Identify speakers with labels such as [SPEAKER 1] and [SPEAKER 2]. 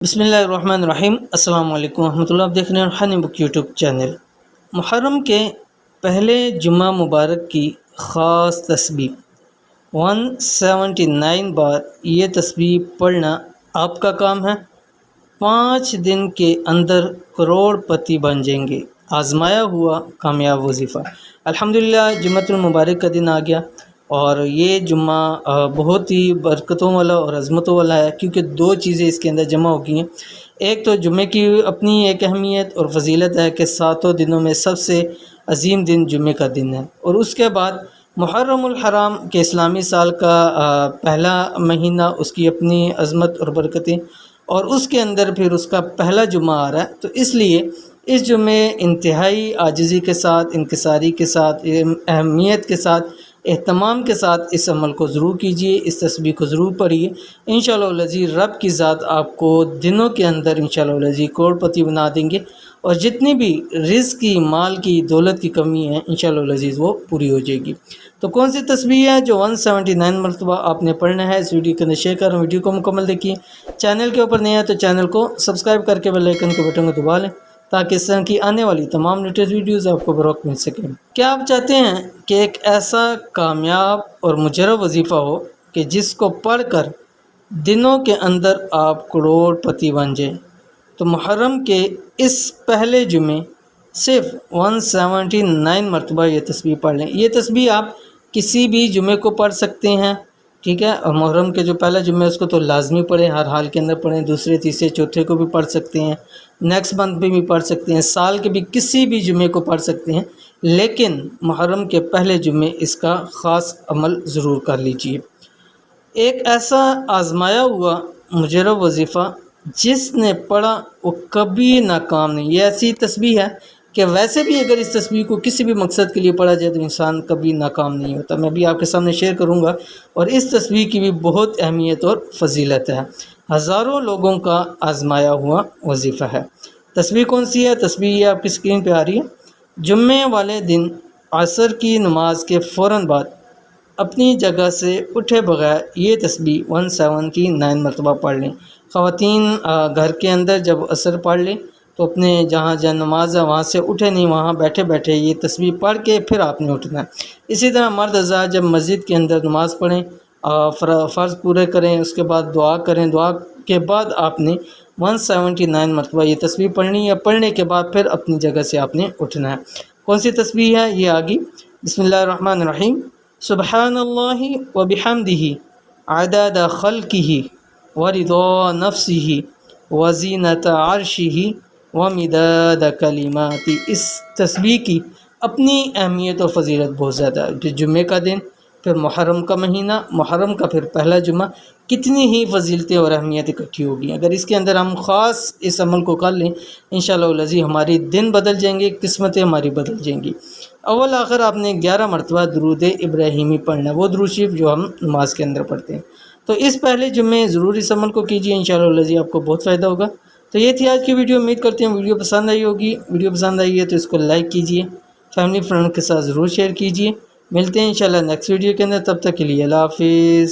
[SPEAKER 1] بسم اللہ الرحمن الرحیم۔ السلام علیکم ورحمۃ اللہ۔ آپ دیکھ رہے ہیں روحانی بک یوٹیوب چینل۔ محرم کے پہلے جمعہ مبارک کی خاص تسبیح 179 بار یہ تسبیح پڑھنا آپ کا کام ہے۔ 5 دن کے اندر کروڑ پتی بن جائیں گے۔ آزمایا ہوا کامیاب وظیفہ۔ الحمدللہ جمعۃ المبارک کا دن آ گیا اور یہ جمعہ بہت ہی برکتوں والا اور عظمتوں والا ہے، کیونکہ 2 چیزیں اس کے اندر جمع ہو گئی ہیں۔ ایک تو جمعے کی اپنی ایک اہمیت اور فضیلت ہے کہ 7 دنوں میں سب سے عظیم دن جمعے کا دن ہے، اور اس کے بعد محرم الحرام کے اسلامی سال کا پہلا مہینہ، اس کی اپنی عظمت اور برکتیں، اور اس کے اندر پھر اس کا پہلا جمعہ آ رہا ہے، تو اس لیے اس جمعے انتہائی عاجزی کے ساتھ، انکساری کے ساتھ، اہمیت کے ساتھ، اہتمام کے ساتھ اس عمل کو ضرور کیجیے، اس تسبیح کو ضرور پڑھیے۔ انشاءاللہ العزیز رب کی ذات آپ کو دنوں کے اندر انشاءاللہ العزیز کروڑ پتی بنا دیں گے، اور جتنی بھی رزق کی، مال کی، دولت کی کمی ہے انشاءاللہ العزیز وہ پوری ہو جائے گی۔ تو کون سی تسبیح ہے جو 179 مرتبہ آپ نے پڑھنا ہے؟ اس ویڈیو کے اندر شیئر کروں، ویڈیو کو مکمل دیکھیے۔ چینل کے اوپر نہیں ہے تو چینل کو سبسکرائب کر کے بیل آئیکن کے بٹن کو دبا لیں، تاکہ اس طرح کی آنے والی تمام لیٹسٹ ویڈیوز آپ کو بروقت مل سکیں۔ کیا آپ چاہتے ہیں کہ ایک ایسا کامیاب اور مجرب وظیفہ ہو کہ جس کو پڑھ کر دنوں کے اندر آپ کروڑ پتی بن جائیں؟ تو محرم کے اس پہلے جمعے صرف 179 مرتبہ یہ تسبیح پڑھ لیں۔ یہ تسبیح آپ کسی بھی جمعے کو پڑھ سکتے ہیں، ٹھیک ہے؟ اور محرم کے جو پہلا جمعہ ہے اس کو تو لازمی پڑھیں، ہر حال کے اندر پڑھیں۔ دوسرے، تیسرے، چوتھے کو بھی پڑھ سکتے ہیں، نیکسٹ منتھ میں بھی پڑھ سکتے ہیں، سال کے بھی کسی بھی جمعے کو پڑھ سکتے ہیں، لیکن محرم کے پہلے جمعے اس کا خاص عمل ضرور کر لیجئے۔ ایک ایسا آزمایا ہوا مجرب وظیفہ جس نے پڑھا وہ کبھی ناکام نہیں۔ یہ ایسی تسبیح ہے کہ ویسے بھی اگر اس تسبیح کو کسی بھی مقصد کے لیے پڑھا جائے تو انسان کبھی ناکام نہیں ہوتا۔ میں بھی آپ کے سامنے شیئر کروں گا، اور اس تسبیح کی بھی بہت اہمیت اور فضیلت ہے۔ ہزاروں لوگوں کا آزمایا ہوا وظیفہ ہے۔ تسبیح کون سی ہے؟ تسبیح یہ آپ کی اسکرین پہ آ رہی ہے۔ جمعے والے دن عصر کی نماز کے فوراً بعد اپنی جگہ سے اٹھے بغیر یہ تسبیح 179 مرتبہ پڑھ لیں۔ خواتین گھر کے اندر جب عصر پڑھ لیں تو اپنے جہاں نماز ہے وہاں سے اٹھے نہیں، وہاں بیٹھے بیٹھے یہ تسبیح پڑھ کے پھر آپ نے اٹھنا ہے۔ اسی طرح مرد حضرات جب مسجد کے اندر نماز پڑھیں، فرض پورے کریں، اس کے بعد دعا کریں، دعا کے بعد آپ نے 179 مرتبہ یہ تسبیح پڑھنی ہے۔ پڑھنے کے بعد پھر اپنی جگہ سے آپ نے اٹھنا ہے۔ کون سی تسبیح ہے؟ یہ آگی۔ بسم اللہ الرحمن الرحیم۔ سبحان اللہ و بحمدہ عدد خلقہ ورضا نفسہ وزینت عرشہ ومداد کلماتہ۔ اس تسبیح کی اپنی اہمیت اور فضیلت بہت زیادہ ہے۔ پھر جمعے کا دن، پھر محرم کا مہینہ، محرم کا پھر پہلا جمعہ، کتنی ہی فضیلتیں اور اہمیت اکٹھی ہوگی۔ اگر اس کے اندر ہم خاص اس عمل کو کر لیں انشاءاللہ العزیز ہماری دن بدل جائیں گے، قسمتیں ہماری بدل جائیں گی۔ اول آخر آپ نے 11 مرتبہ درود ابراہیمی پڑھنا ہے، وہ درود شریف جو ہم نماز کے اندر پڑھتے ہیں۔ تو اس پہلے جمعے ضرور اس عمل کو کیجیے، انشاءاللہ العزیز آپ کو بہت فائدہ ہوگا۔ تو یہ تھی آج کی ویڈیو۔ امید کرتے ہیں ویڈیو پسند آئی ہوگی۔ ویڈیو پسند آئی ہے تو اس کو لائک کیجیے، فیملی فرینڈ کے ساتھ ضرور شیئر کیجیے۔ ملتے ہیں انشاءاللہ نیکسٹ ویڈیو کے اندر، تب تک کے لیے اللہ حافظ۔